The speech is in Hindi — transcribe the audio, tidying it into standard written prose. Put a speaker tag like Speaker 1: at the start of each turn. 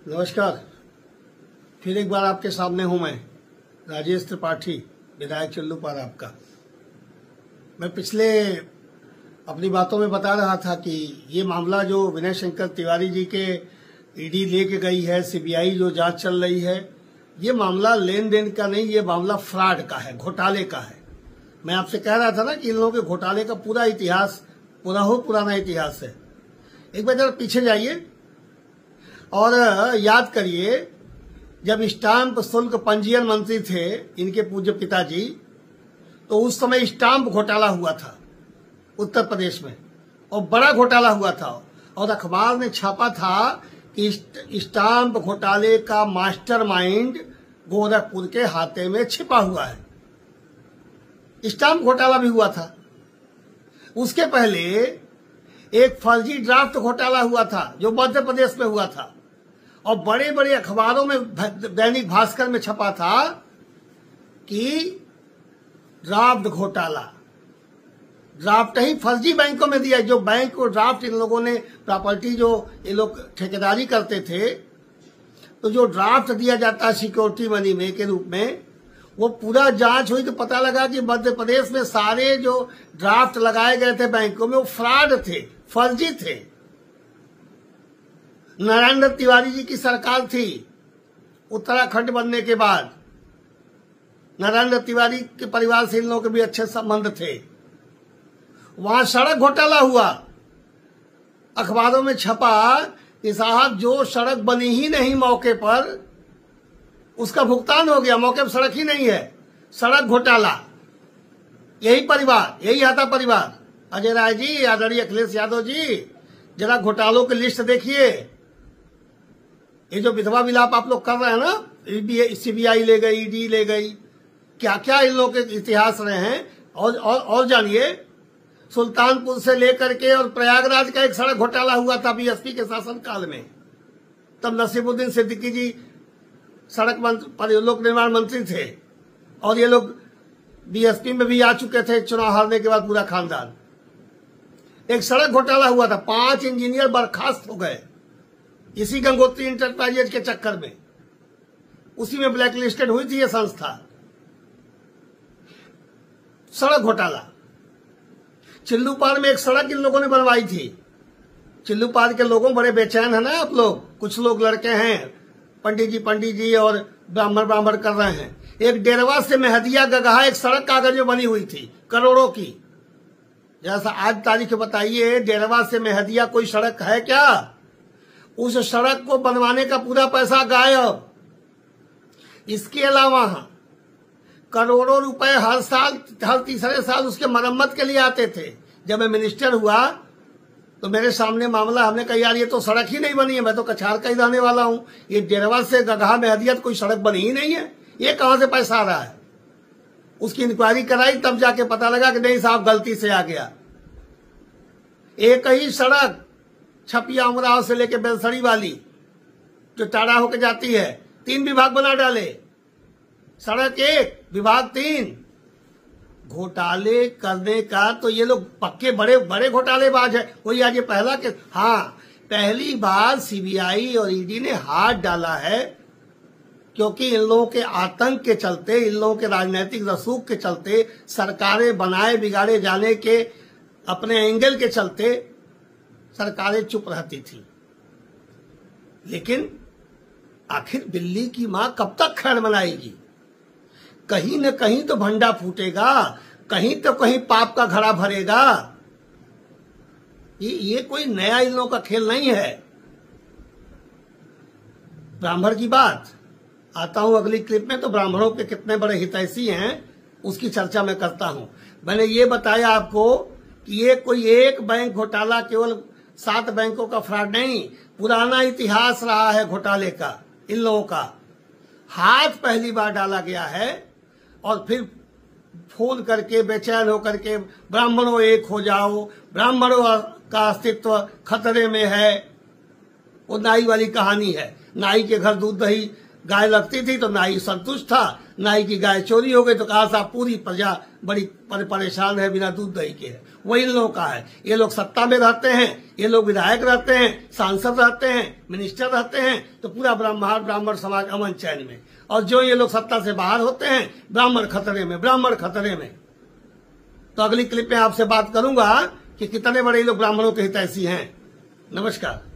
Speaker 1: नमस्कार। फिर एक बार आपके सामने हूं मैं, राजेश त्रिपाठी, विधायक चिल्लूपार आपका। मैं पिछले अपनी बातों में बता रहा था कि ये मामला जो विनय शंकर तिवारी जी के ईडी लेके गई है, सीबीआई जो जांच चल रही है, ये मामला लेन देन का नहीं, ये मामला फ्रॉड का है, घोटाले का है। मैं आपसे कह रहा था ना कि इन लोगों के घोटाले का पूरा इतिहास पुराना इतिहास है। एक बार जरा पीछे जाइए और याद करिए, जब स्टाम्प शुल्क पंजीयन मंत्री थे इनके पूज्य पिताजी, तो उस समय स्टाम्प घोटाला हुआ था उत्तर प्रदेश में, और बड़ा घोटाला हुआ था, और अखबार ने छापा था कि स्टाम्प घोटाले का मास्टरमाइंड गोरखपुर के हाथे में छिपा हुआ है। स्टाम्प घोटाला भी हुआ था। उसके पहले एक फर्जी ड्राफ्ट घोटाला हुआ था जो मध्य प्रदेश में हुआ था, और बड़े बड़े अखबारों में, दैनिक भास्कर में छपा था कि ड्राफ्ट घोटाला, ड्राफ्ट ही फर्जी बैंकों में दिया। जो बैंक को ड्राफ्ट इन लोगों ने, प्रॉपर्टी जो ये लोग ठेकेदारी करते थे, तो जो ड्राफ्ट दिया जाता है सिक्योरिटी मनी में के रूप में, वो पूरा जांच हुई तो पता लगा कि मध्य प्रदेश में सारे जो ड्राफ्ट लगाए गए थे बैंकों में, वो फ्रॉड थे, फर्जी थे। नारायण दत्त तिवारी जी की सरकार थी उत्तराखंड बनने के बाद। नारायण दत्त तिवारी के परिवार से इन लोगों के भी अच्छे संबंध थे। वहां सड़क घोटाला हुआ, अखबारों में छपा कि साहब जो सड़क बनी ही नहीं मौके पर, उसका भुगतान हो गया, मौके पर सड़क ही नहीं है, सड़क घोटाला। यही परिवार, यही आता परिवार। अजय राय जी, आदरणीय अखिलेश यादव जी, जरा घोटालों की लिस्ट देखिए। ये जो विधवा विलाप आप लोग कर रहे हैं ना, सीबीआई ले गई, ईडी ले गई, क्या क्या इन लोगों के इतिहास रहे हैं। और जानिए, सुल्तानपुर से लेकर के और प्रयागराज का एक सड़क घोटाला हुआ था बीएसपी के शासनकाल में। तब नसीमुद्दीन सिद्दीकी जी सड़क लोक निर्माण मंत्री थे, और ये लोग बीएसपी में भी आ चुके थे चुनाव हारने के बाद, पूरा खानदान। एक सड़क घोटाला हुआ था, 5 इंजीनियर बर्खास्त हो गए इसी गंगोत्री इंटरप्राइजेज के चक्कर में। उसी में ब्लैक लिस्टेड हुई थी ये संस्था। सड़क घोटाला। चिल्लूपार में एक सड़क इन लोगों ने बनवाई थी। चिल्लूपार के लोगों बड़े बेचैन है ना आप लोग, कुछ लोग लड़के हैं, पंडित जी और ब्राह्मण कर रहे हैं। एक डेरवा से मेहदिया गगहा एक सड़क कागज में बनी हुई थी, करोड़ों की। जैसा आज तारीख बताइए, डेरवा से मेहदिया कोई सड़क है क्या? उस सड़क को बनवाने का पूरा पैसा गायब। इसके अलावा करोड़ों रुपए हर साल, हर तीसरे साल उसके मरम्मत के लिए आते थे। जब मैं मिनिस्टर हुआ तो मेरे सामने मामला, हमने कहा यार ये तो सड़क ही नहीं बनी है, मैं तो कछार का ही रहने वाला हूं, ये डेरवा से गगहा मेहदिया कोई सड़क बनी ही नहीं है, ये कहां से पैसा आ रहा है? उसकी इंक्वायरी कराई, तब जाके पता लगा कि नहीं साहब, गलती से आ गया। एक ही सड़क छपिया उमराव से लेके बेलसड़ी वाली जो टाड़ा होके जाती है, 3 विभाग बना डाले, सड़क 1, विभाग 3। घोटाले करने का तो ये लोग पक्के बड़े बड़े घोटालेबाज है। वही आज ये पहला के, पहली बार सीबीआई और ईडी ने हाथ डाला है, क्योंकि इन लोगों के आतंक के चलते, इन लोगों के राजनीतिक रसूख के चलते, सरकारें बनाए बिगाड़े जाने के अपने एंगल के चलते सरकारें चुप रहती थी। लेकिन आखिर बिल्ली की मां कब तक खैर मनाएगी? कहीं न कहीं तो भंडा फूटेगा, कहीं तो कहीं पाप का घड़ा भरेगा। ये कोई नया इन लोगों का खेल नहीं है। ब्राह्मण की बात आता हूं अगली क्लिप में, तो ब्राह्मणों के कितने बड़े हितैषी हैं उसकी चर्चा मैं करता हूं। मैंने ये बताया आपको कि ये कोई एक बैंक घोटाला, केवल 7 बैंकों का फ्रॉड नहीं, पुराना इतिहास रहा है घोटाले का। इन लोगों का हाथ पहली बार डाला गया है, और फिर फोन करके बेचैन होकर के ब्राह्मणों एक हो जाओ, ब्राह्मणों का अस्तित्व खतरे में है। वो नाई वाली कहानी है, नाई के घर दूध दही गाय लगती थी तो नाई संतुष्ट था, नाई की गाय चोरी हो गई तो कहा साहब पूरी प्रजा बड़ी परेशान है, बिना दूध दही के है। वही इन लोगों का है। ये लोग सत्ता में रहते हैं, ये लोग विधायक रहते हैं, सांसद रहते हैं, मिनिस्टर रहते हैं, तो पूरा ब्राह्मण समाज अमन चैन में। और जो ये लोग सत्ता से बाहर होते हैं, ब्राह्मण खतरे में, ब्राह्मण खतरे में। तो अगली क्लिप में आपसे बात करूंगा कि कितने बड़े लोग ब्राह्मणों के हितैषी हैं। नमस्कार।